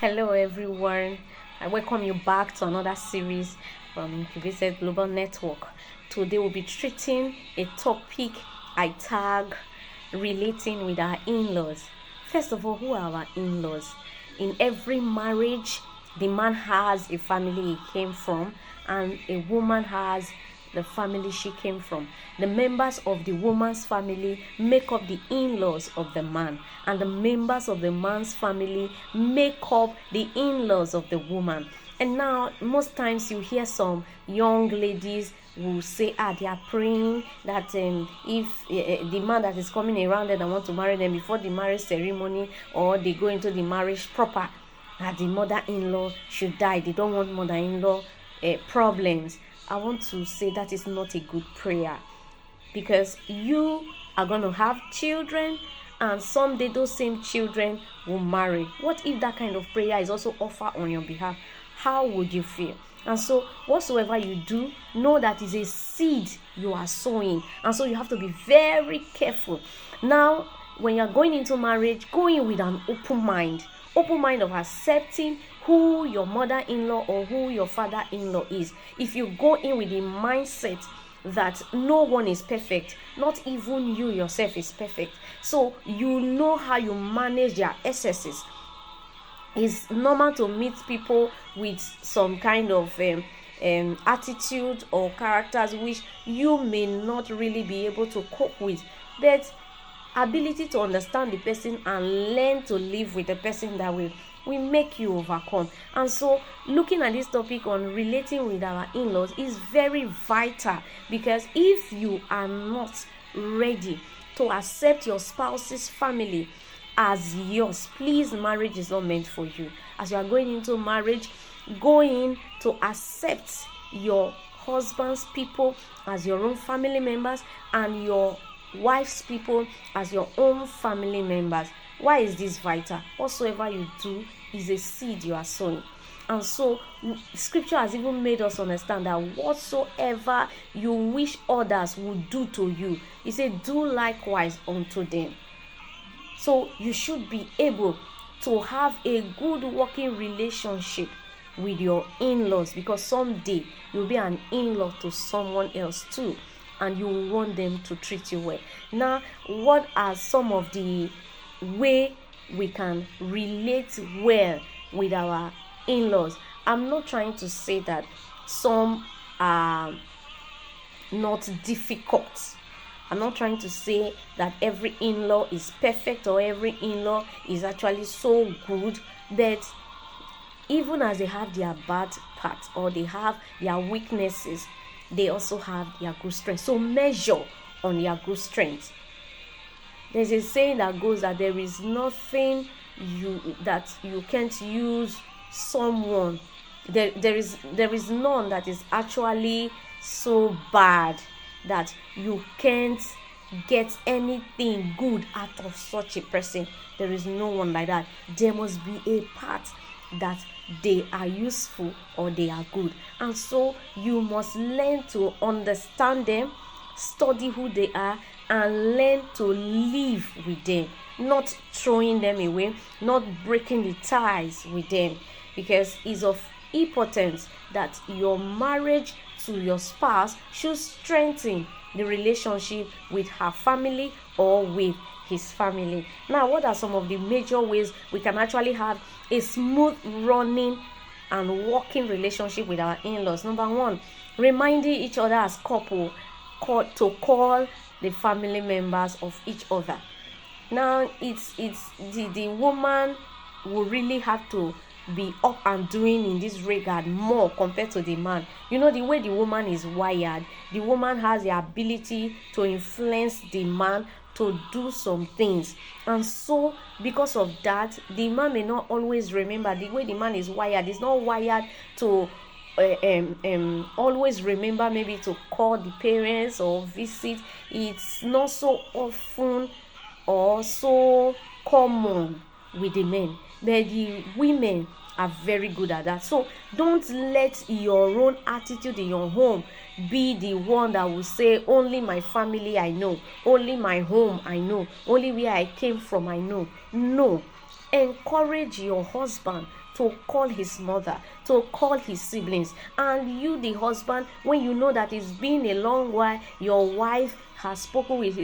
Hello everyone, I welcome you back to another series from Incubated Global Network. Today we'll be treating a topic I tag relating with our in-laws. First of all, who are our in-laws? In every marriage, the man has a family he came from and a woman has the family she came from. The members of the woman's family make up the in-laws of the man, and the members of the man's family make up the in-laws of the woman. And now, most times you hear some young ladies will say, they are praying that if the man that is coming around and want to marry them before the marriage ceremony or they go into the marriage proper, that the mother-in-law should die. They don't want mother-in-law problems. I want to say that is not a good prayer, because you are going to have children and someday those same children will marry. What if that kind of prayer is also offered on your behalf? How would you feel? And so whatsoever you do, know that is a seed you are sowing, and so you have to be very careful. Now, when you're going into marriage, go in with an open mind of accepting who your mother-in-law or who your father-in-law is. If you go in with the mindset that no one is perfect, not even you yourself is perfect, so you know how you manage their excesses. It's normal to meet people with some kind of attitude or characters which you may not really be able to cope with, but ability to understand the person and learn to live with the person that will make you overcome. And so looking at this topic on relating with our in-laws is very vital, because if you are not ready to accept your spouse's family as yours, please, marriage is not meant for you. As you are going into marriage, go in to accept your husband's people as your own family members and your wife's people as your own family members. Why is this vital? Whatsoever you do is a seed you are sowing. And so scripture has even made us understand that whatsoever you wish others would do to you, he said, do likewise unto them. So you should be able to have a good working relationship with your in-laws, because someday you'll be an in-law to someone else too, and you want them to treat you well. Now, what are some of the way we can relate well with our in-laws? I'm not trying to say that some are not difficult. I'm not trying to say that every in-law is perfect or every in-law is actually so good, but even as they have their bad parts or they have their weaknesses, they also have their good strength. So measure on their good strength. There's a saying that goes that there is nothing that you can't use someone. There is none that is actually so bad that you can't get anything good out of such a person. There is no one like that. There must be a part that they are useful or they are good, and so you must learn to understand them, study who they are, and learn to live with them, not throwing them away, not breaking the ties with them, because it's of importance that your marriage to your spouse should strengthen the relationship with her family or with his family. Now, what are some of the major ways we can actually have a smooth running and working relationship with our in-laws? Number one, reminding each other as couple to call the family members of each other. Now, it's the woman will really have to be up and doing in this regard more compared to the man. You know, the way the woman is wired, the woman has the ability to influence the man to do some things, and so because of that, the man may not always remember. The way the man is wired is not wired to always remember maybe to call the parents or visit. It's not so often or so common with the men, but the women are very good at that. So don't let your own attitude in your home be the one that will say, only my family I know, only my home I know, only where I came from I know. No, Encourage your husband to call his mother, to call his siblings. And you, the husband, when you know that it's been a long while, your wife has spoken with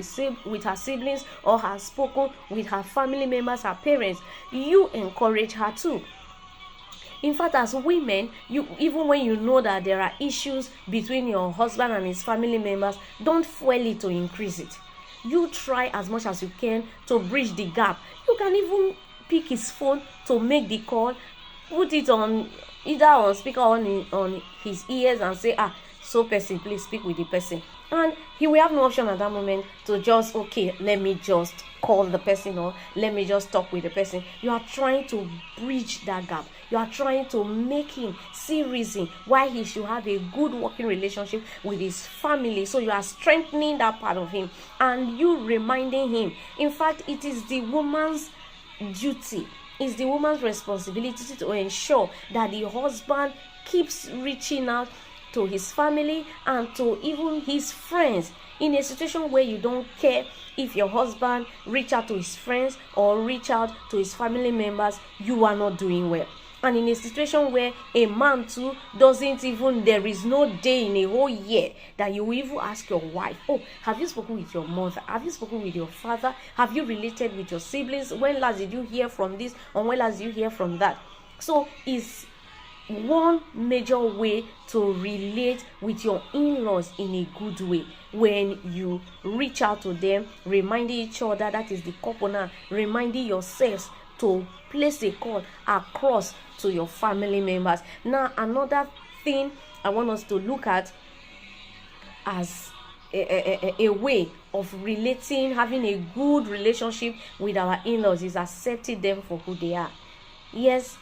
her siblings, or has spoken with her family members, her parents, you encourage her too. In fact, as women, you, even when you know that there are issues between your husband and his family members, don't fuel it to increase it. You try as much as you can to bridge the gap. You can even pick his phone to make the call, put it on either on speaker on his ears, and say, so person, please speak with the person. And he will have no option at that moment to just, okay, let me just call the person, or let me just talk with the person. You are trying to bridge that gap. You are trying to make him see reason why he should have a good working relationship with his family. So you are strengthening that part of him, and you reminding him. In fact, it is the woman's duty, it's the woman's responsibility to ensure that the husband keeps reaching out to his family and to even his friends. In a situation where you don't care if your husband reach out to his friends or reach out to his family members, you are not doing well. And in a situation where a man too doesn't even, there is no day in a whole year that you will even ask your wife, have you spoken with your mother? Have you spoken with your father? Have you related with your siblings? When last did you hear from this, or when last did you hear from that? So it's one major way to relate with your in-laws in a good way. When you reach out to them, reminding each other, that is the couple now, reminding yourselves to place a call across to your family members. Now, another thing I want us to look at as a way of relating, having a good relationship with our in-laws, is accepting them for who they are. Yes,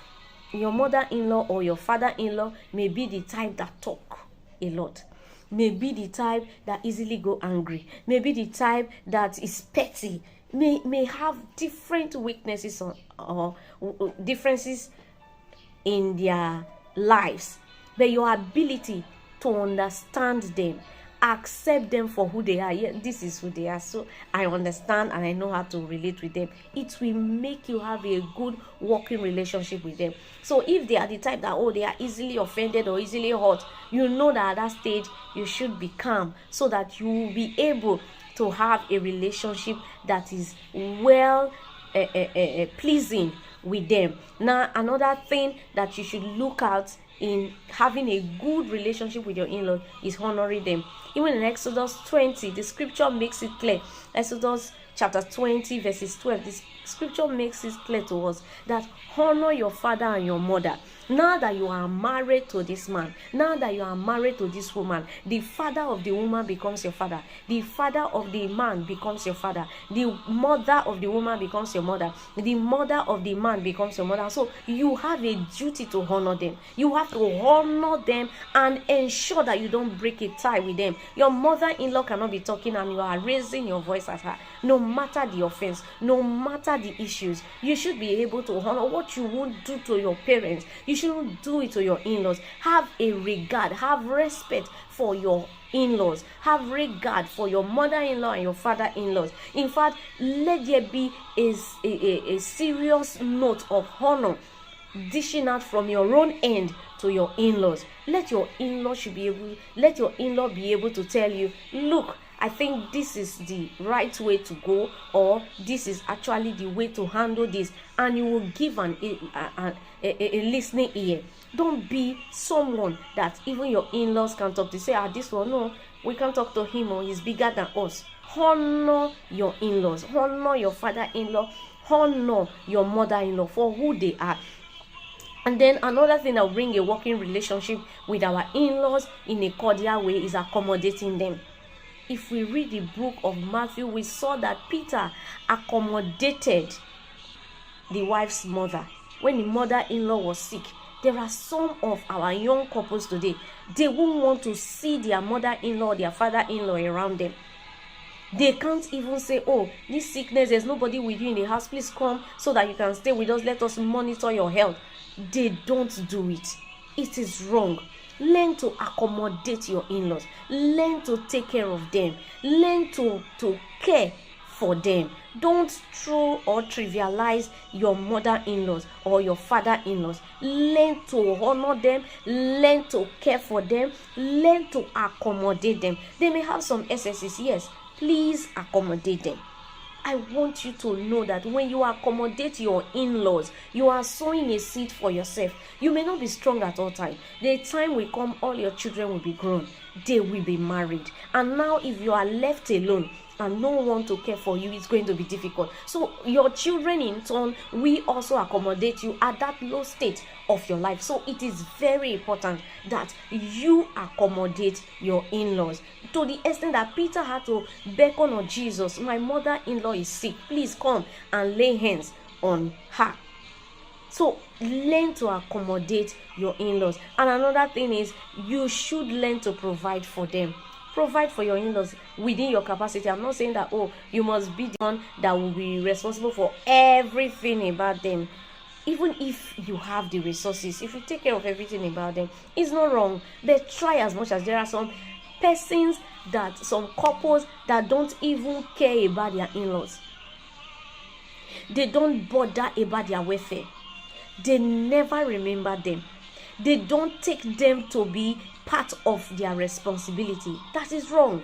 your mother-in-law or your father-in-law may be the type that talk a lot, may be the type that easily go angry, may be the type that is petty, may have different weaknesses or differences in their lives. But your ability to understand them, accept them for who they are. Yeah, this is who they are, so I understand and I know how to relate with them. It will make you have a good working relationship with them. So if they are the type that they are easily offended or easily hurt, you know that at that stage you should be calm, so that you will be able to have a relationship that is well pleasing with them. Now, another thing that you should look at in having a good relationship with your in-laws is honoring them. Even in Exodus 20, the scripture makes it clear. Exodus chapter 20 verses 12, the scripture makes it clear to us that honor your father and your mother. Now that you are married to this man, now that you are married to this woman, the father of the woman becomes your father, the father of the man becomes your father, the mother of the woman becomes your mother, the mother of the man becomes your mother. So you have a duty to honor them. You have to honor them and ensure that you don't break a tie with them. Your mother-in-law cannot be talking and you are raising your voice at her. No matter the offense, no matter the issues, you should be able to honor what you won't do to your parents. You shouldn't do it to your in-laws. Have a regard, have respect for your in-laws, have regard for your mother-in-law and your father-in-laws. In fact, let there be a serious note of honor dishing out from your own end to your in-laws. Let your in-law be able to tell you, look, I think this is the right way to go, or this is actually the way to handle this, and you will give a listening ear. Don't be someone that even your in-laws can talk to. Say, this one, no, we can't talk to him, or he's bigger than us. Honor your in-laws, honor your father-in-law, honor your mother-in-law for who they are. And then another thing that will bring a working relationship with our in-laws in a cordial way is accommodating them. If we read the book of Matthew, we saw that Peter accommodated the wife's mother when the mother-in-law was sick. There are some of our young couples today, they won't want to see their mother-in-law, their father-in-law around them. They can't even say, this sickness, there's nobody with you in the house, please come so that you can stay with us, let us monitor your health. They don't do it. It is wrong. Learn to accommodate your in-laws. Learn to take care of them. Learn to care for them. Don't throw or trivialize your mother-in-laws or your father-in-laws. Learn to honor them, learn to care for them, learn to accommodate them. They may have some excesses, yes. Please accommodate them. I want you to know that when you accommodate your in-laws, you are sowing a seed for yourself. You may not be strong at all times. The time will come, all your children will be grown. They will be married. And now if you are left alone and no one to care for you, it's going to be difficult. So your children in turn will also accommodate you at that low state of your life. So it is very important that you accommodate your in-laws, to the extent that Peter had to beckon on Jesus. My mother-in-law is sick, please come and lay hands on her. So learn to accommodate your in-laws. And another thing is, you should learn to provide for them. Provide for your in-laws within your capacity. I'm not saying that, oh, you must be the one that will be responsible for everything about them. Even if you have the resources, if you take care of everything about them, it's not wrong. But try as much as. There are some persons, some couples that don't even care about their in-laws. They don't bother about their welfare. They never remember them. They don't take them to be part of their responsibility. That is wrong.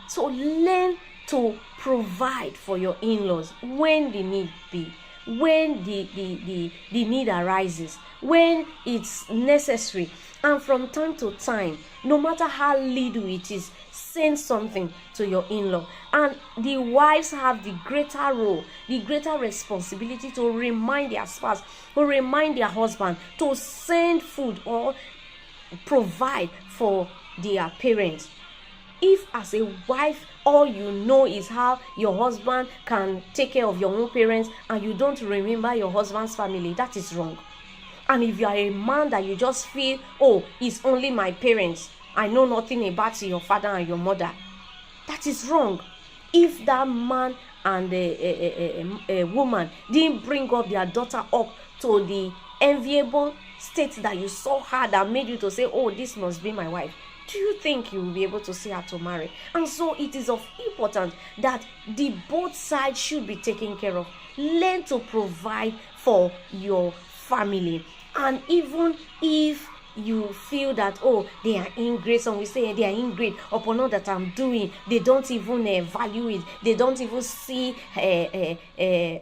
So learn to provide for your in-laws when the need be, when the need arises, when it's necessary. And from time to time, no matter how little it is, send something to your in-law. And the wives have the greater role, the greater responsibility to remind their spouse, to remind their husband to send food or provide for their parents. If as a wife all you know is how your husband can take care of your own parents and you don't remember your husband's family, that is wrong. And if you are a man that you just feel, oh, it's only my parents, I know nothing about your father and your mother, that is wrong. If that man and a woman didn't bring up their daughter up to the enviable state that you saw her, that made you to say, oh, this must be my wife, do you think you will be able to see her to marry? And so it is of importance that the both sides should be taken care of. Learn to provide for your family. And even if you feel that, oh, they are ingrate, and we say they are ingrate upon all that I'm doing, they don't even value it, they don't even see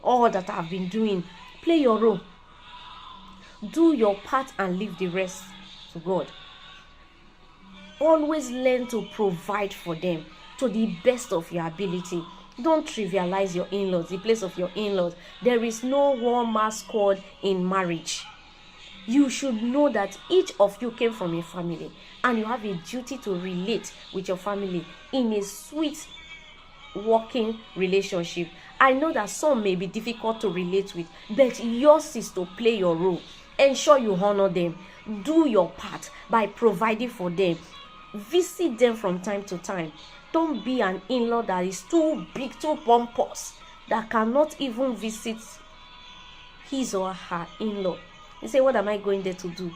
all that I've been doing. Play your role, do your part, and leave the rest to God. Always learn to provide for them to the best of your ability. Don't trivialize your in-laws, the place of your in-laws. There is no one-man squad in marriage. You should know that each of you came from a family, and you have a duty to relate with your family in a sweet working relationship. I know that some may be difficult to relate with, but yours is to play your role. Ensure you honor them. Do your part by providing for them. Visit them from time to time. Don't be an in-law that is too big, too pompous, that cannot even visit his or her in-law. You say, what am I going there to do?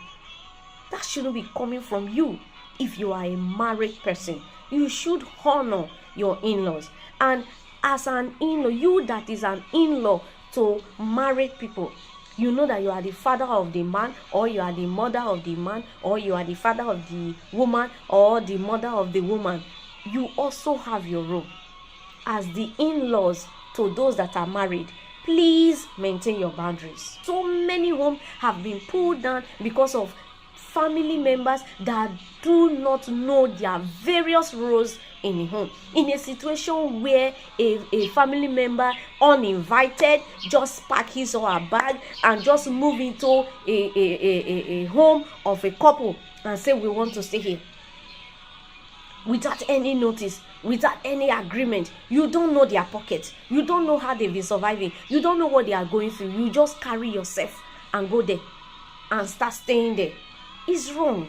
That shouldn't be coming from you. If you are a married person, you should honor your in-laws. And as an in-law, you that is an in-law to married people, you know that you are the father of the man, or you are the mother of the man, or you are the father of the woman, or the mother of the woman. You also have your role as the in-laws to those that are married. Please maintain your boundaries. So many homes have been pulled down because of family members that do not know their various roles in the home. In a situation where a family member uninvited just pack his or her bag and just move into a home of a couple and say, we want to stay here, without any notice, without any agreement. You don't know their pockets. You don't know how they've been surviving. You don't know what they are going through. You just carry yourself and go there and start staying there. It's wrong.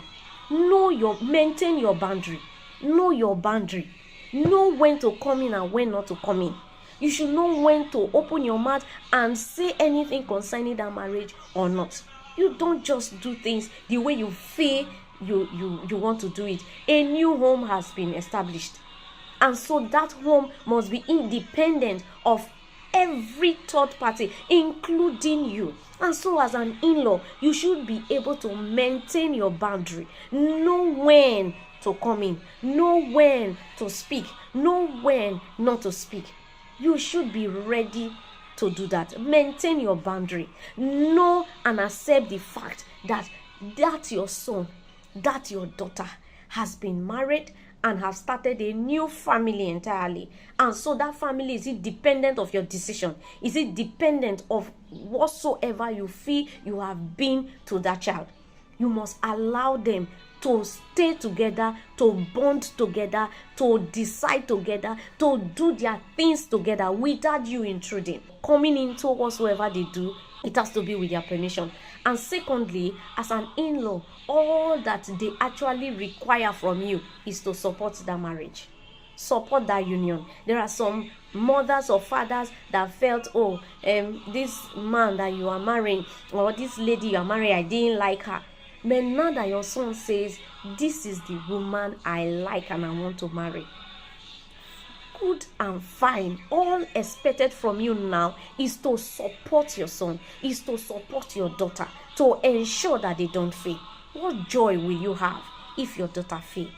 Maintain your boundary. Know your boundary. Know when to come in and when not to come in. You should know when to open your mouth and say anything concerning that marriage or not. You don't just do things the way you feel you want to do it. A new home has been established. And so that home must be independent of every third party, including you. And so as an in-law, you should be able to maintain your boundary. Know when to come in, know when to speak, know when not to speak. You should be ready to do that. Maintain your boundary. Know and accept the fact that your son, that your daughter has been married and have started a new family entirely. And so that family, is it dependent of your decision? Is it dependent of whatsoever you feel you have been to that child? You must allow them to stay together, to bond together, to decide together, to do their things together without you intruding. Coming into whatsoever they do, it has to be with their permission. And secondly, as an in-law, all that they actually require from you is to support that marriage. Support that union. There are some mothers or fathers that felt, this man that you are marrying, or this lady you are marrying, I didn't like her. But now that your son says, this is the woman I like and I want to marry, good and fine. All expected from you now is to support your son, is to support your daughter, to ensure that they don't fail. What joy will you have if your daughter fails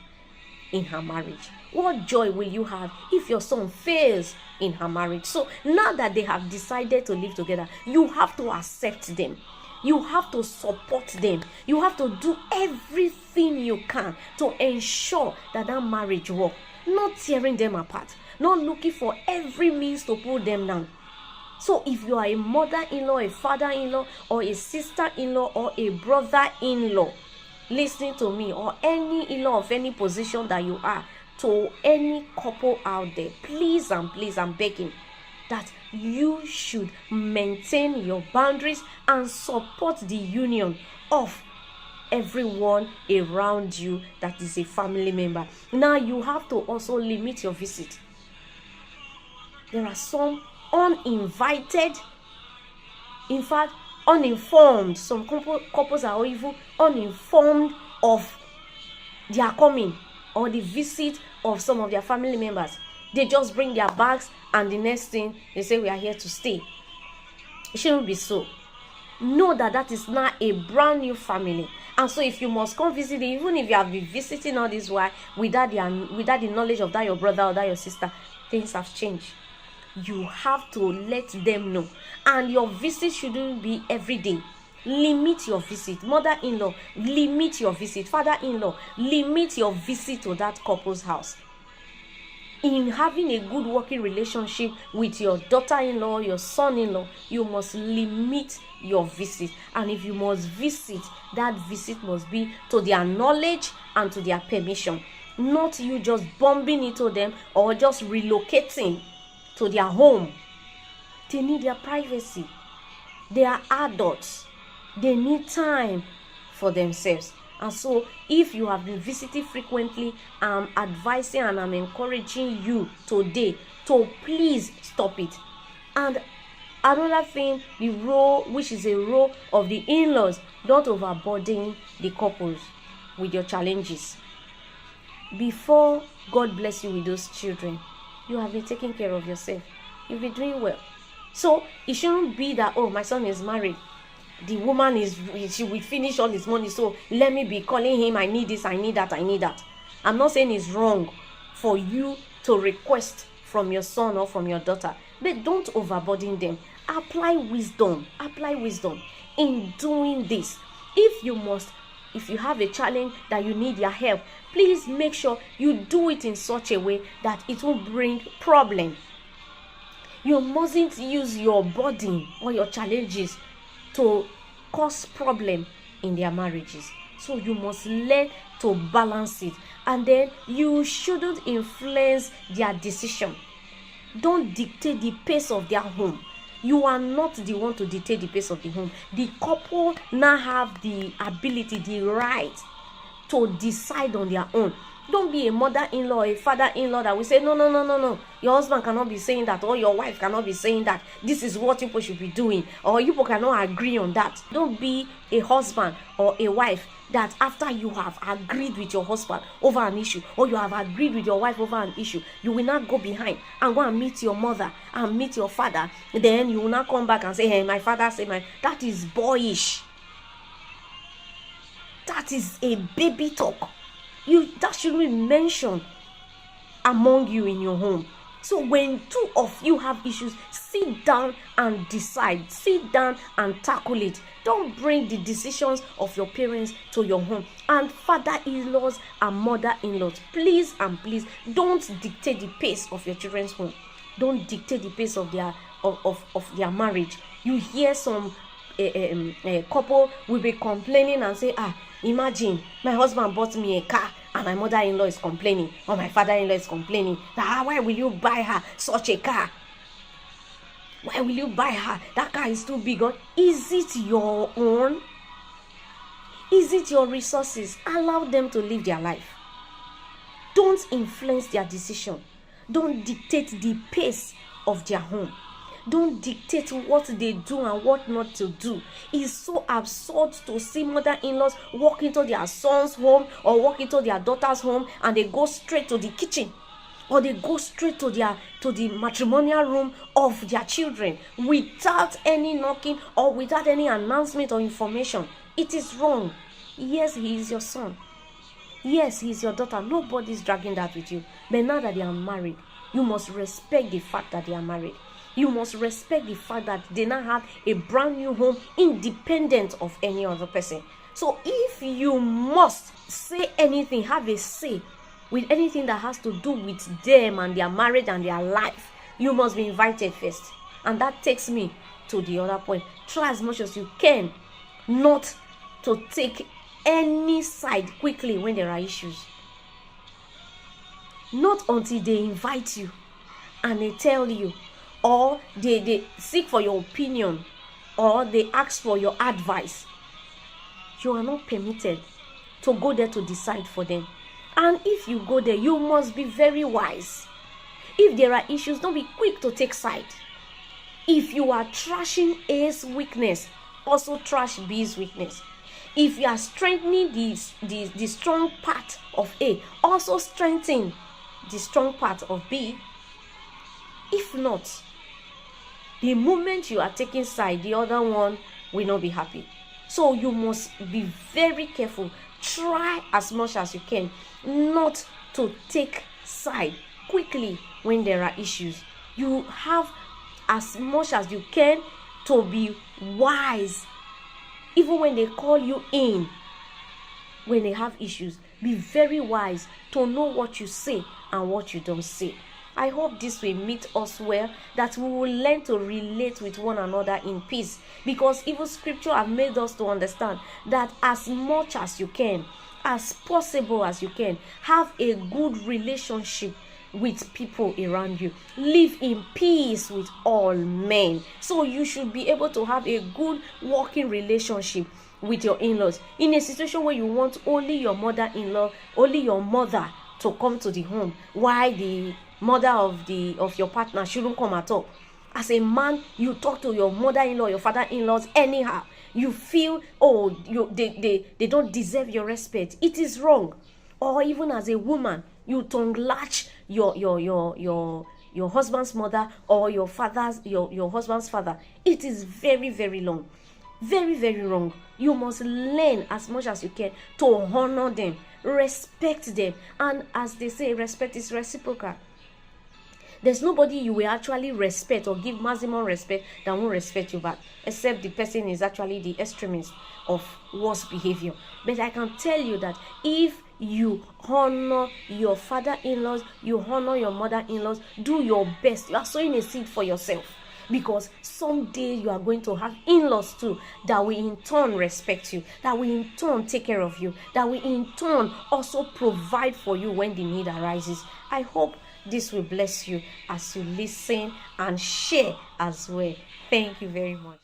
in her marriage? What joy will you have if your son fails in her marriage? So now that they have decided to live together, you have to accept them. You have to support them. You have to do everything you can to ensure that marriage works. Not tearing them apart. Not looking for every means to pull them down. So if you are a mother-in-law, a father-in-law, or a sister-in-law, or a brother-in-law, listening to me, or any in-law of any position that you are, to any couple out there, please and please, I'm begging that you should maintain your boundaries and support the union of everyone around you that is a family member. Now you have to also limit your visit. There are some uninvited, in fact uninformed. Some couples are even uninformed of their coming or the visit of some of their family members. They just bring their bags and the next thing they say, we are here to stay. It shouldn't be so. Know that is now a brand new family. And so if you must come visit, even if you have been visiting all this while without the knowledge of that your brother or that your sister, things have changed. You have to let them know. And your visit shouldn't be every day. Limit your visit. Mother-in-law, limit your visit. Father-in-law, limit your visit to that couple's house. In having a good working relationship with your daughter-in-law, your son-in-law, you must limit your visit. And if you must visit, that visit must be to their knowledge and to their permission. Not you just bumping into them or just relocating to their home. They need their privacy. They are adults. They need time for themselves. And so if you have been visiting frequently, I'm advising and I'm encouraging you today to please stop it. And another thing, the role, which is a role of the in-laws, don't overburden the couples with your challenges. Before God bless you with those children, you have been taking care of yourself. You'll be doing well. So it shouldn't be that, oh, my son is married. The woman she will finish all his money, so let me be calling him, I need this, I need that, I need that. I'm not saying it's wrong for you to request from your son or from your daughter, but don't overburden them. Apply wisdom in doing this. If you have a challenge that you need their help, please make sure you do it in such a way that it will bring problem. You mustn't use your burden or your challenges to cause problem in their marriages. So you must learn to balance it. And then you shouldn't influence their decision. Don't dictate the pace of their home. You are not the one to dictate the pace of the home. The couple now have the ability, the right to decide on their own. Don't be a mother-in-law, a father-in-law that will say, no. Your husband cannot be saying that, or your wife cannot be saying that. This is what people should be doing, or you cannot agree on that. Don't be a husband or a wife that after you have agreed with your husband over an issue, or you have agreed with your wife over an issue, you will not go behind and go and meet your mother and meet your father. Then you will not come back and say, hey, my father said that is boyish. That is a baby talk. That shouldn't be mentioned among you in your home. So when two of you have issues, sit down and decide. Sit down and tackle it. Don't bring the decisions of your parents to your home. And father-in-laws and mother-in-laws, please and please don't dictate the pace of your children's home. Don't dictate the pace of their marriage. You hear some couple will be complaining and say, imagine my husband bought me a car and my mother-in-law is complaining, or my father-in-law is complaining that why will you buy her such a car? Why will you buy her? That car is too big. Or is it your own? Is it your resources? Allow them to live their life. Don't influence their decision. Don't dictate the pace of their home. Don't dictate what they do and what not to do. It's so absurd to see mother-in-laws walk into their son's home or walk into their daughter's home and they go straight to the kitchen, or they go straight to the matrimonial room of their children without any knocking or without any announcement or information. It is wrong. Yes, he is your son. Yes, he is your daughter. Nobody is dragging that with you. But now that they are married, you must respect the fact that they are married. You must respect the fact that they now have a brand new home independent of any other person. So if you must say anything, have a say with anything that has to do with them and their marriage and their life, you must be invited first. And that takes me to the other point. Try as much as you can not to take any side quickly when there are issues. Not until they invite you and they tell you, or they seek for your opinion, or they ask for your advice. You are not permitted to go there to decide for them. And if you go there, you must be very wise. If there are issues, don't be quick to take side. If you are trashing A's weakness, also trash B's weakness. If you are strengthening the strong part of A, also strengthen the strong part of B. If not, the moment you are taking side, the other one will not be happy. So you must be very careful. Try as much as you can not to take side quickly when there are issues. You have as much as you can to be wise. Even when they call you in, when they have issues, be very wise to know what you say and what you don't say. I hope this will meet us well, that we will learn to relate with one another in peace, because even scripture have made us to understand that as much as you can, as possible as you can, have a good relationship with people around you. Live in peace with all men. So you should be able to have a good working relationship with your in-laws. In a situation where you want only your mother-in-law, only your mother to come to the home, while the mother of your partner shouldn't come at all. As a man, you talk to your mother-in-law, your father-in-laws anyhow. You feel, they don't deserve your respect. It is wrong. Or even as a woman, you tongue latch your husband's mother or your husband's father. It is very, very wrong. Very, very wrong. You must learn as much as you can to honor them, respect them, and as they say, respect is reciprocal. There's nobody you will actually respect or give maximum respect that won't respect you back, except the person is actually the extremist of worst behavior. But I can tell you that if you honor your father-in-laws, you honor your mother-in-laws, do your best. You are sowing a seed for yourself, because someday you are going to have in-laws too that will in turn respect you, that will in turn take care of you, that will in turn also provide for you when the need arises. I hope this will bless you as you listen and share as well. Thank you very much.